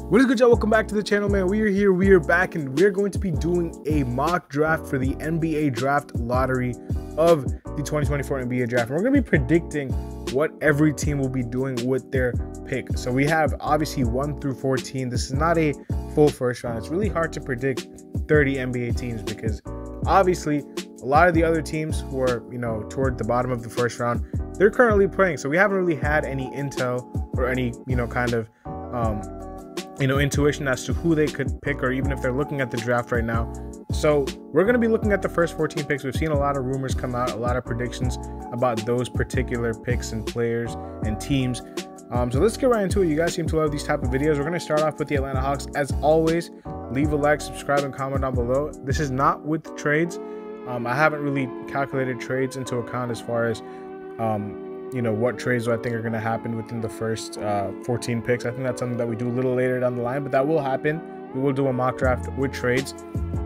What is good, y'all? Welcome back to the channel, man. We are here, we are back, and we're going to be doing a mock draft for the NBA draft lottery of the 2024 NBA draft. And we're going to be predicting what every team will be doing with their pick. So we have obviously 1 through 14. This is not a full first round. It's really hard to predict 30 NBA teams because obviously a lot of the other teams who are, toward the bottom of the first round, they're currently playing. So we haven't really had any intel or any, kind of, intuition as to who they could pick, or even if they're looking at the draft right now. So we're going to be looking at the first 14 picks. We've seen a lot of rumors come out, a lot of predictions about those particular picks and players and teams. So let's get right into it. You guys seem to love these type of videos. We're going to start off with the Atlanta Hawks. As always, leave a like, subscribe, and comment down below. This is not with trades. I haven't really calculated trades into account as far as what trades do I think are going to happen within the first 14 picks. I think that's something that we do a little later down the line, but that will happen. We will do a mock draft with trades.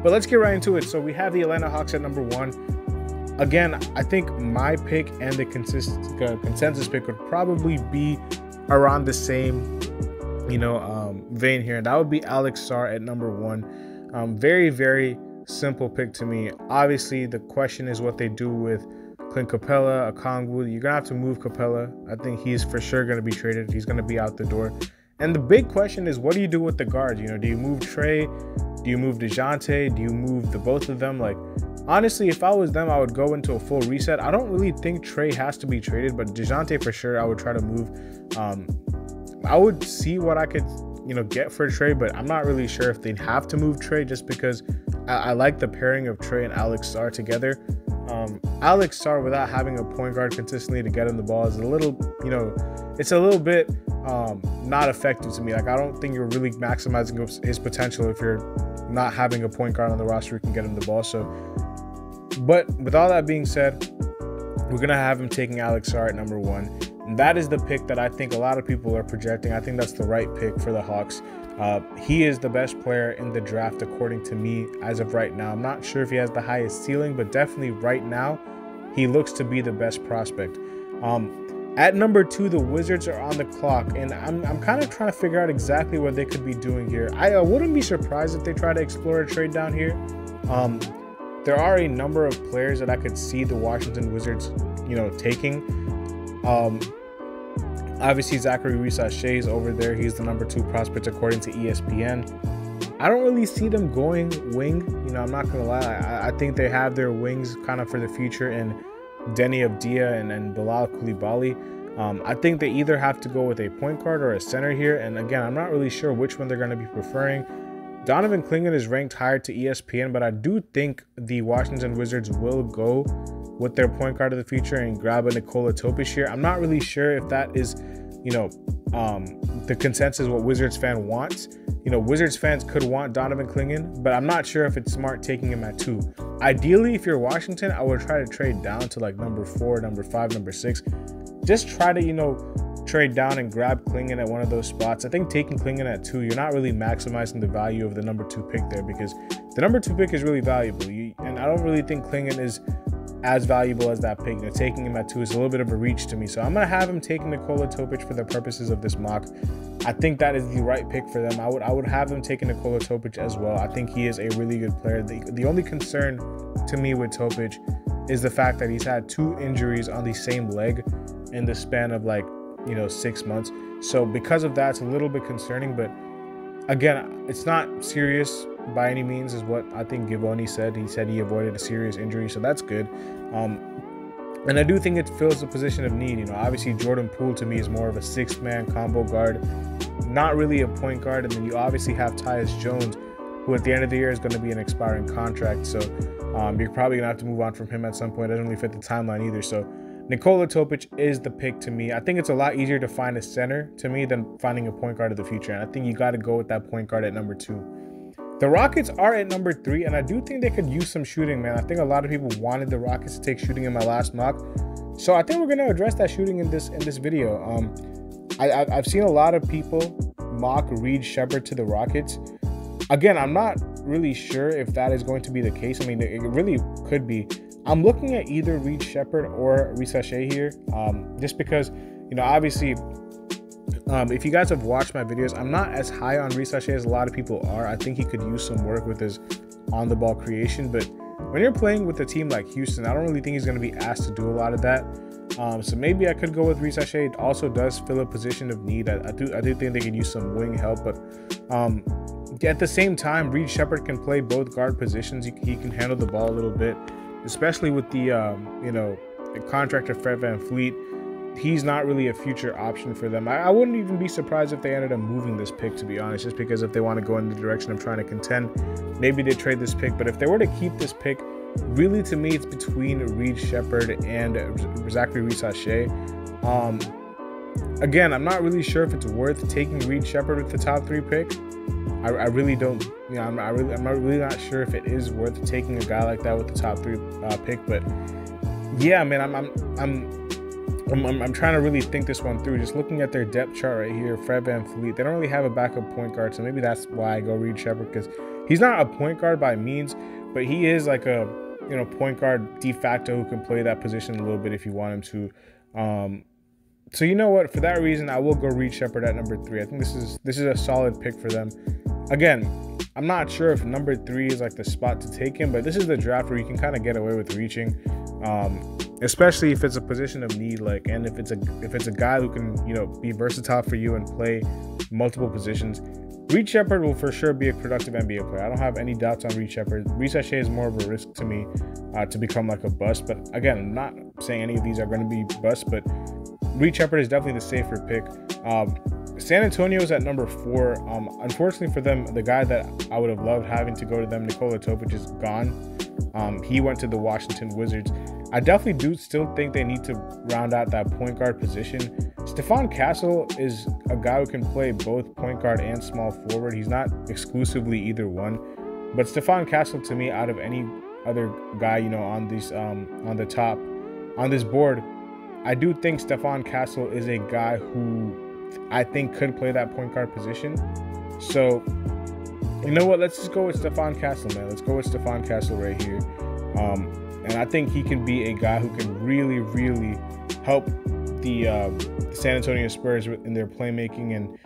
But let's get right into it. So we have the Atlanta Hawks at number 1. Again, I think my pick and the consensus pick would probably be around the same, vein here. And that would be Alex Sarr at number 1. Very, very simple pick to me. Obviously, the question is what they do with Clint Capella, Okongwu. You're going to have to move Capella. I think he's for sure going to be traded. He's going to be out the door. And the big question is, what do you do with the guards? Do you move Trey? Do you move DeJounte? Do you move the both of them? Like, honestly, if I was them, I would go into a full reset. I don't really think Trey has to be traded, but DeJounte for sure, I would try to move. I would see what I could, get for Trey, but I'm not really sure if they'd have to move Trey just because I like the pairing of Trey and Alex Sarr together. Alex Sarr, without having a point guard consistently to get him the ball, is a little, it's a little bit not effective to me. Like, I don't think you're really maximizing his potential if you're not having a point guard on the roster who can get him the ball. So, but with all that being said, we're going to have him taking Alex Sarr at number 1. And that is the pick that I think a lot of people are projecting. I think that's the right pick for the Hawks. He is the best player in the draft according to me as of right now. I'm not sure if he has the highest ceiling, but definitely right now he looks to be the best prospect. At number 2, the Wizards are on the clock, and I'm kind of trying to figure out exactly what they could be doing here. I wouldn't be surprised if they try to explore a trade down here. There are a number of players that I could see the Washington Wizards, taking. Obviously, Zachary Reese-Shea is over there. He's the number 2 prospect according to ESPN. I don't really see them going wing. I'm not going to lie. I think they have their wings kind of for the future in Denny Avdia and Bilal Coulibaly. I think they either have to go with a point guard or a center here. And again, I'm not really sure which one they're going to be preferring. Donovan Clingan is ranked higher to ESPN, but I do think the Washington Wizards will go with their point guard of the future and grab a Nikola Topic here. I'm not really sure if that is, the consensus what Wizards fan wants. Wizards fans could want Donovan Clingan, but I'm not sure if it's smart taking him at 2. Ideally, if you're Washington, I would try to trade down to like number 4, number 5, number 6. Just try to, trade down and grab Clingan at one of those spots. I think taking Clingan at 2, you're not really maximizing the value of the number 2 pick there, because the number 2 pick is really valuable. And I don't really think Clingan is as valuable as that pick. Taking him at 2 is a little bit of a reach to me. So I'm going to have him taking Nikola Topic for the purposes of this mock. I think that is the right pick for them. I would have them taking Nikola Topic as well. I think he is a really good player. The only concern to me with Topic is the fact that he's had 2 injuries on the same leg in the span of 6 months. So because of that, it's a little bit concerning. But again, it's not serious by any means, is what I think Givony said. He said he avoided a serious injury, so that's good. And I do think it fills the position of need. Obviously Jordan Poole to me is more of a 6-man combo guard, not really a point guard. And then you obviously have Tyus Jones, who at the end of the year is going to be an expiring contract. So you're probably going to have to move on from him at some point. It doesn't really fit the timeline either. So Nikola Topic is the pick to me. I think it's a lot easier to find a center to me than finding a point guard of the future. And I think you got to go with that point guard at number 2. The Rockets are at number 3, and I do think they could use some shooting, man. I think a lot of people wanted the Rockets to take shooting in my last mock. So I think we're going to address that shooting in this video. I've seen a lot of people mock Reed Sheppard to the Rockets. Again, I'm not really sure if that is going to be the case. I mean, it really could be. I'm looking at either Reed Sheppard or Reese-Shea here, just because, obviously If you guys have watched my videos, I'm not as high on Reece Shea as a lot of people are. I think he could use some work with his on-the-ball creation, but when you're playing with a team like Houston, I don't really think he's going to be asked to do a lot of that. So maybe I could go with Reece Shea. It also does fill a position of need. I do think they could use some wing help, but at the same time, Reed Sheppard can play both guard positions. He can handle the ball a little bit, especially with the the contract of Fred VanVleet. He's not really a future option for them. I wouldn't even be surprised if they ended up moving this pick, to be honest, just because if they want to go in the direction of trying to contend, maybe they trade this pick. But if they were to keep this pick, really to me, it's between Reed Sheppard and Zachary Reece Shea. Again, I'm not really sure if it's worth taking Reed Sheppard with the top 3 pick. I really don't, I'm really not sure if it is worth taking a guy like that with the top 3 pick. But yeah, man, I'm trying to really think this one through. Just looking at their depth chart right here, Fred VanVleet, they don't really have a backup point guard, so maybe that's why I go Reed Sheppard, because he's not a point guard by means, but he is like a point guard de facto who can play that position a little bit if you want him to. So you know what? For that reason, I will go Reed Sheppard at number 3. I think this is a solid pick for them. Again, I'm not sure if number 3 is like the spot to take him, but this is the draft where you can kind of get away with reaching. Especially if it's a position of need, and if it's a guy who can be versatile for you and play multiple positions. Reed Sheppard will for sure be a productive NBA player. I don't have any doubts on Reed Sheppard. Reece Shea is more of a risk to me to become like a bust. But again, I'm not saying any of these are going to be busts, but Reed Sheppard is definitely the safer pick. San Antonio is at number 4. Unfortunately for them, the guy that I would have loved having to go to them, Nikola Topic, is gone. He went to the Washington Wizards. I definitely do still think they need to round out that point guard position. Stephon Castle is a guy who can play both point guard and small forward. He's not exclusively either one, but Stephon Castle, to me, out of any other guy on these on the top on this board, I do think Stephon Castle is a guy who I think could play that point guard position. So you know what? Let's just go with Stephon Castle, man. Let's go with Stephon Castle right here. And I think he can be a guy who can really, really help the San Antonio Spurs in their playmaking, and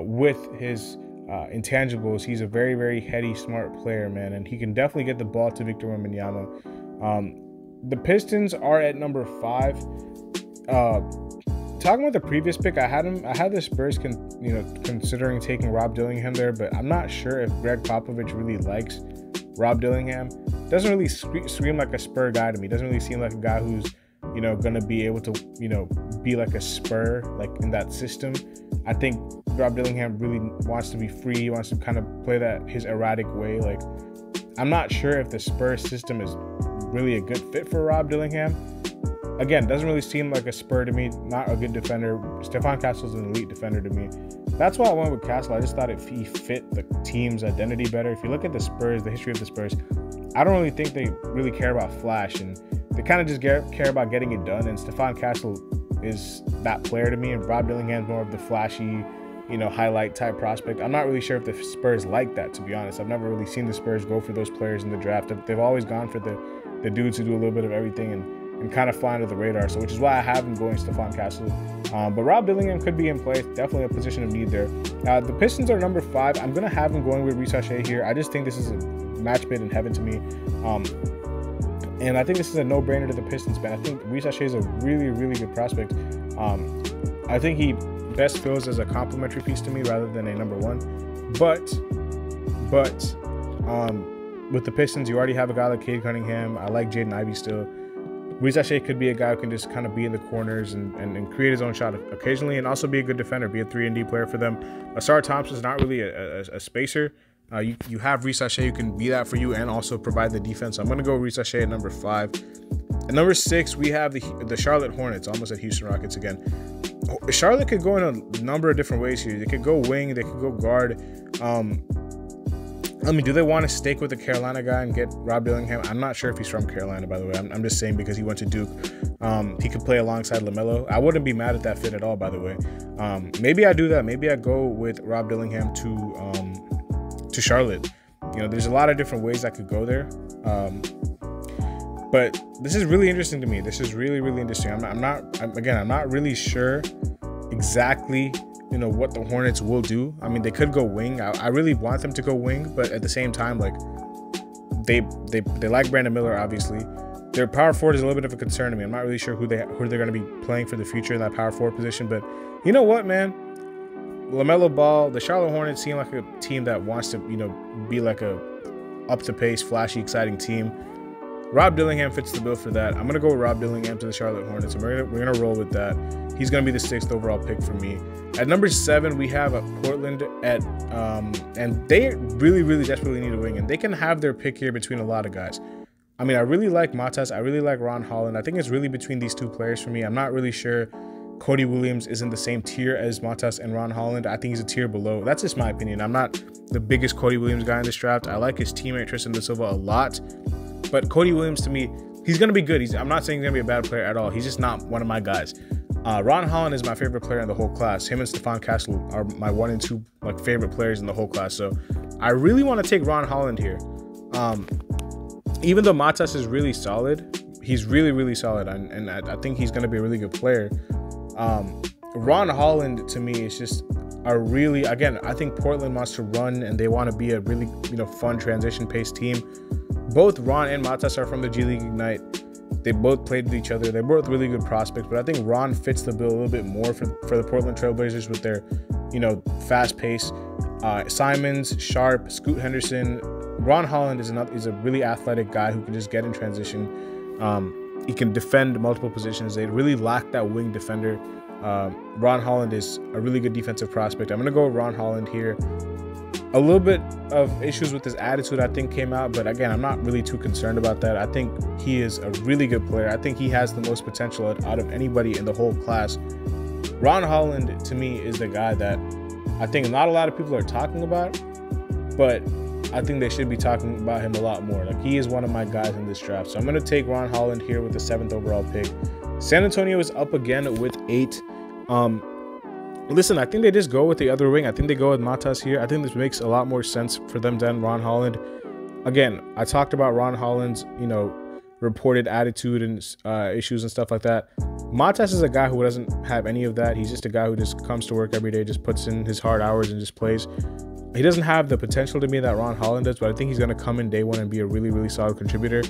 with his intangibles, he's a very, very heady, smart player, man, and he can definitely get the ball to Victor Wembanyama. The Pistons are at number 5. Talking about the previous pick, I had the Spurs considering taking Rob Dillingham there, but I'm not sure if Greg Popovich really likes Rob Dillingham. Doesn't really scream like a Spur guy to me. Doesn't really seem like a guy who's going to be able to be like a Spur, like in that system. I think Rob Dillingham really wants to be free. He wants to kind of play that his erratic way. Like, I'm not sure if the Spurs system is really a good fit for Rob Dillingham. Again, doesn't really seem like a Spur to me. Not a good defender. Stephon Castle's an elite defender to me. That's why I went with Castle. I just thought if he fit the team's identity better. If you look at the Spurs, the history of the Spurs, I don't really think they really care about flash, and they kind of just care about getting it done. And Stephon Castle is that player to me, and Rob Dillingham's more of the flashy, highlight type prospect. I'm not really sure if the Spurs like that, to be honest. I've never really seen the Spurs go for those players in the draft. They've always gone for the dudes who do a little bit of everything and kind of fly under the radar. So which is why I have him going Stephon Castle. But Rob Dillingham could be in play. Definitely a position of need there. The Pistons are number 5. I'm going to have him going with Reece Shea here. I just think this is a match made in heaven to me. And I think this is a no-brainer to the Pistons, man. I think Reece Shea is a really, really good prospect. I think he best feels as a complimentary piece to me rather than a number 1. But with the Pistons, you already have a guy like Cade Cunningham. I like Jaden Ivey still. Reece Shea could be a guy who can just kind of be in the corners and create his own shot occasionally, and also be a good defender, be a 3-and-D player for them. Ausar Thompson is not really a spacer. You have Reece Shea who can be that for you and also provide the defense. So I'm going to go Reece Shea at number 5. At number 6, we have the Charlotte Hornets, almost at Houston Rockets again. Charlotte could go in a number of different ways here. They could go wing, they could go guard. Do they want to stake with the Carolina guy and get Rob Dillingham? I'm not sure if he's from Carolina, by the way. I'm just saying because he went to Duke. He could play alongside LaMelo. I wouldn't be mad at that fit at all, by the way. Maybe I do that. Maybe I go with Rob Dillingham to Charlotte. There's a lot of different ways I could go there. But this is really interesting to me. This is really, really interesting. I'm not really sure exactly what the Hornets will do. I mean, they could go wing. I really want them to go wing, but at the same time, like they like Brandon Miller, obviously. Their power forward is a little bit of a concern to me. I'm not really sure who they're going to be playing for the future in that power forward position. But you know what, man? LaMelo Ball, the Charlotte Hornets seem like a team that wants to, be like a up-the-pace, flashy, exciting team. Rob Dillingham fits the bill for that. I'm going to go with Rob Dillingham to the Charlotte Hornets, and we're gonna roll with that. He's going to be the 6th overall pick for me. At number 7, we have Portland and they really, really desperately need a wing, and they can have their pick here between a lot of guys. I mean, I really like Matas. I really like Ron Holland. I think it's really between these two players for me. I'm not really sure Cody Williams is in the same tier as Matas and Ron Holland. I think he's a tier below. That's just my opinion. I'm not the biggest Cody Williams guy in this draft. I like his teammate Tristan Da Silva a lot. But Cody Williams, to me, he's going to be good. I'm not saying he's going to be a bad player at all. He's just not one of my guys. Ron Holland is my favorite player in the whole class. Him and Stephon Castle are my 1 and 2 favorite players in the whole class. So I really want to take Ron Holland here. Even though Matas is really solid, he's really, really solid, and I think he's going to be a really good player. Ron Holland, to me, is just a really, again, I think Portland wants to run, and they want to be a really, fun transition-paced team. Both Ron and Matas are from the G League Ignite. They both played with each other. They're both really good prospects, but I think Ron fits the bill a little bit more for the Portland Trailblazers with their, fast pace. Simons, Sharp, Scoot Henderson. Ron Holland is a really athletic guy who can just get in transition. He can defend multiple positions. They really lack that wing defender. Ron Holland is a really good defensive prospect. I'm going to go with Ron Holland here. A little bit of issues with his attitude, I think, came out, but again, I'm not really too concerned about that. I think he is a really good player. I think he has the most potential out of anybody in the whole class. Ron Holland, to me, is the guy that I think not a lot of people are talking about, but I think they should be talking about him a lot more. Like, he is one of my guys in this draft. So I'm going to take Ron Holland here with the 7th overall pick. San Antonio is up again with 8. Listen, I think they just go with the other wing. I think they go with Matas here. I think this makes a lot more sense for them than Ron Holland. Again, I talked about Ron Holland's, reported attitude and issues and stuff like that. Matas is a guy who doesn't have any of that. He's just a guy who just comes to work every day, just puts in his hard hours and just plays. He doesn't have the potential to be that Ron Holland does, but I think he's going to come in day one and be a really, really solid contributor.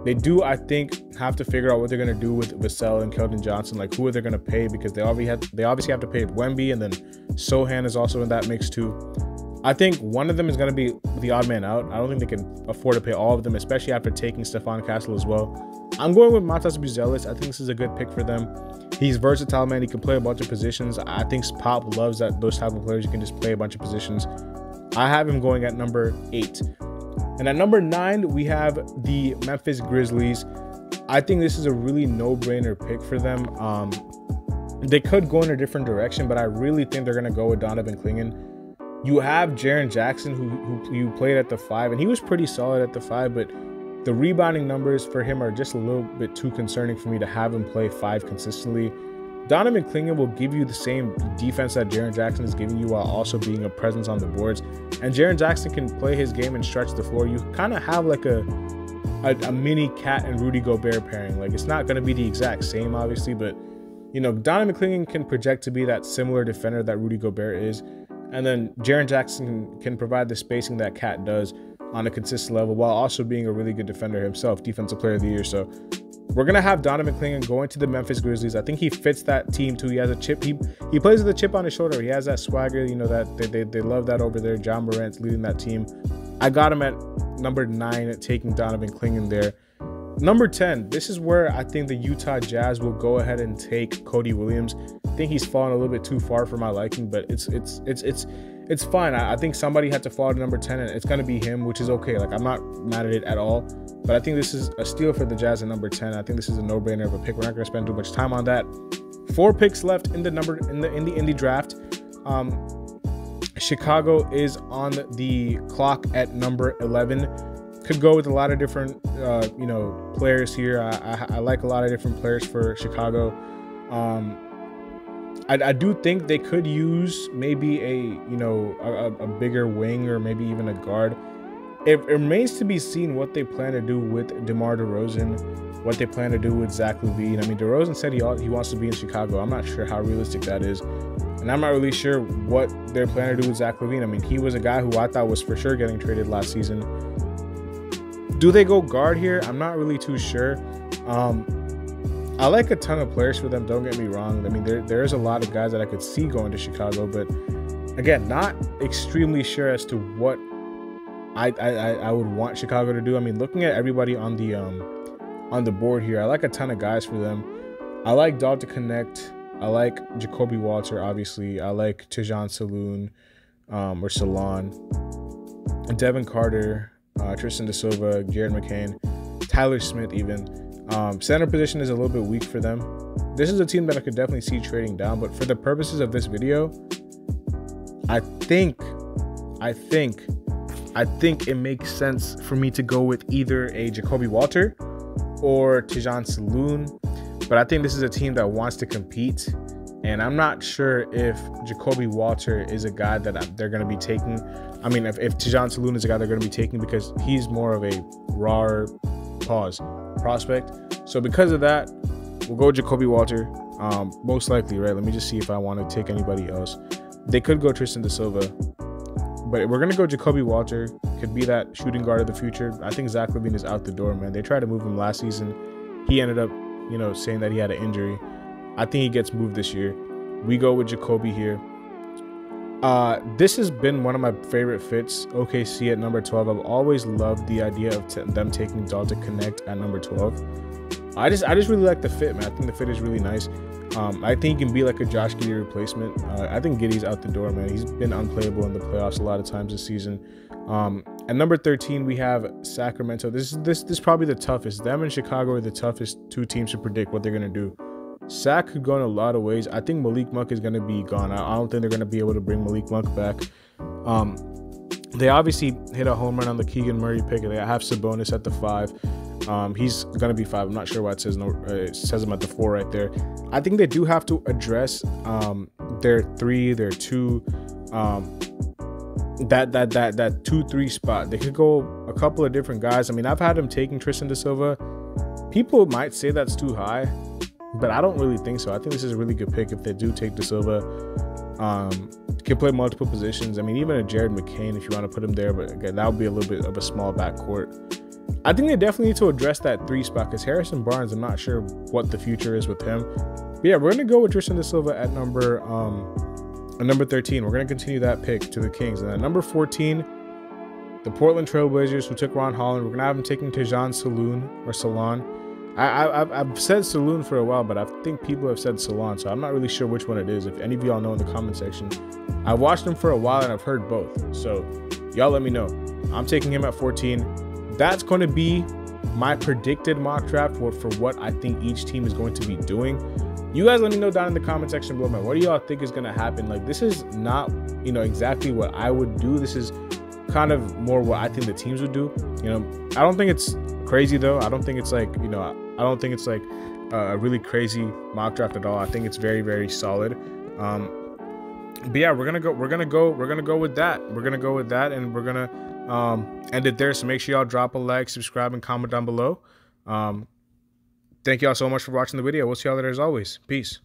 They do, I think, have to figure out what they're going to do with Vassell and Keldon Johnson. Like, who are they going to pay? Because they obviously have to pay Wemby, and then Sohan is also in that mix too. I think one of them is going to be the odd man out. I don't think they can afford to pay all of them, especially after taking Stephon Castle as well. I'm going with Matas Buzelis. I think this is a good pick for them. He's versatile, man. He can play a bunch of positions. I think Pop loves those type of players. You can just play a bunch of positions. I have him going at number 8. And at number 9, we have the Memphis Grizzlies. I think this is a really no-brainer pick for them. They could go in a different direction, but I really think they're going to go with Donovan Clingan. You have Jaren Jackson, who played at the 5, and he was pretty solid at the 5, but the rebounding numbers for him are just a little bit too concerning for me to have him play 5 consistently. Donovan Clingan will give you the same defense that Jaren Jackson is giving you while also being a presence on the boards. And Jaren Jackson can play his game and stretch the floor. You kind of have like a mini Cat and Rudy Gobert pairing. Like, it's not going to be the exact same, obviously, but, Donovan Clingan can project to be that similar defender that Rudy Gobert is. And then Jaren Jackson can provide the spacing that Cat does on a consistent level while also being a really good defender himself, Defensive Player of the Year. So we're going to have Donovan Clingan going to the Memphis Grizzlies. I think he fits that team too. He has a chip. He plays with a chip on his shoulder. He has that swagger, that they love that over there. John Morant's leading that team. I got him at number 9, taking Donovan Clingan there. Number 10, this is where I think the Utah Jazz will go ahead and take Cody Williams. I think he's fallen a little bit too far for my liking, but it's fine. I think somebody had to fall to number 10, and it's going to be him, which is okay. Like, I'm not mad at it at all. But I think this is a steal for the Jazz at number 10. I think this is a no-brainer of a pick. We're not going to spend too much time on that. 4 picks left in the indie draft. Chicago is on the clock at number 11. Could go with a lot of different players here. I like a lot of different players for Chicago. I do think they could use maybe a bigger wing or maybe even a guard. It remains to be seen what they plan to do with DeMar DeRozan, what they plan to do with Zach LaVine. I mean, DeRozan said he wants to be in Chicago. I'm not sure how realistic that is. And I'm not really sure what they're planning to do with Zach LaVine. I mean, he was a guy who I thought was for sure getting traded last season. Do they go guard here? I'm not really too sure. I like a ton of players for them, don't get me wrong. I mean, there's a lot of guys that I could see going to Chicago, but again, not extremely sure as to what I would want Chicago to do. I mean, looking at everybody on the board here, I like a ton of guys for them. I like Dalton Knecht. I like Ja'Kobe Walter, obviously. I like Tejan Saloon, or Salon, Devin Carter, Tristan Da Silva, Jared McCain, Tyler Smith even. Center position is a little bit weak for them. This is a team that I could definitely see trading down, but for the purposes of this video, I think it makes sense for me to go with either a Ja'Kobe Walter or Tejan Saloon. But I think this is a team that wants to compete, and I'm not sure if Ja'Kobe Walter is a guy that they're going to be taking. I mean, if Tejan Saloon is a guy they're going to be taking, because he's more of a raw prospect. So because of that, we'll go Ja'Kobe Walter, most likely, right? Let me just see if I want to take anybody else. They could go Tristan Da Silva, but we're going to go Ja'Kobe Walter. Could be that shooting guard of the future. I think Zach LaVine is out the door, man. They tried to move him last season. He ended up, saying that he had an injury. I think he gets moved this year. We go with Ja'Kobe here. This has been one of my favorite fits, OKC at number 12. I've always loved the idea of them taking Dalton Knecht at number 12. I just really like the fit, man. I think the fit is really nice. I think he can be like a Josh Giddey replacement. I think Giddey's out the door, man. He's been unplayable in the playoffs a lot of times this season. At number 13, we have Sacramento. This is probably the toughest. Them and Chicago are the toughest two teams to predict what they're gonna do. Sac could go in a lot of ways. I think Malik Monk is gonna be gone. I don't think they're gonna be able to bring Malik Monk back. They obviously hit a home run on the Keegan Murray pick. They have Sabonis at the 5. He's gonna be 5. I'm not sure why it says no. It says him at the 4 right there. I think they do have to address their 3, their 2, that 2-3 spot. They could go a couple of different guys. I mean, I've had them taking Tristan Da Silva. People might say that's too high, but I don't really think so. I think this is a really good pick if they do take Da Silva. Can play multiple positions. I mean, even a Jared McCain if you want to put him there, but again, that would be a little bit of a small backcourt. I think they definitely need to address that 3 spot, because Harrison Barnes, I'm not sure what the future is with him. But yeah, we're going to go with Tristan Da Silva at number 13. We're going to continue that pick to the Kings. And at number 14, the Portland Trailblazers, who took Ron Holland. We're going to have him taking Tejan Saloon or Salon. I've said Saloon for a while, but I think people have said Salon, so I'm not really sure which one it is. If any of y'all know in the comment section. I've watched him for a while and I've heard both, so y'all let me know. I'm taking him at 14. That's going to be my predicted mock draft for what I think each team is going to be doing. You guys let me know down in the comment section below, man. What do y'all think is going to happen? Like, this is not, exactly what I would do. This is kind of more what I think the teams would do. I don't think it's crazy though. I don't think it's like, I don't think it's like a really crazy mock draft at all. I think it's very, very solid. But yeah, we're gonna go with that. We're gonna go with that, and we're gonna end it there. So make sure y'all drop a like, subscribe, and comment down below. Thank y'all so much for watching the video. We'll see y'all later as always. Peace.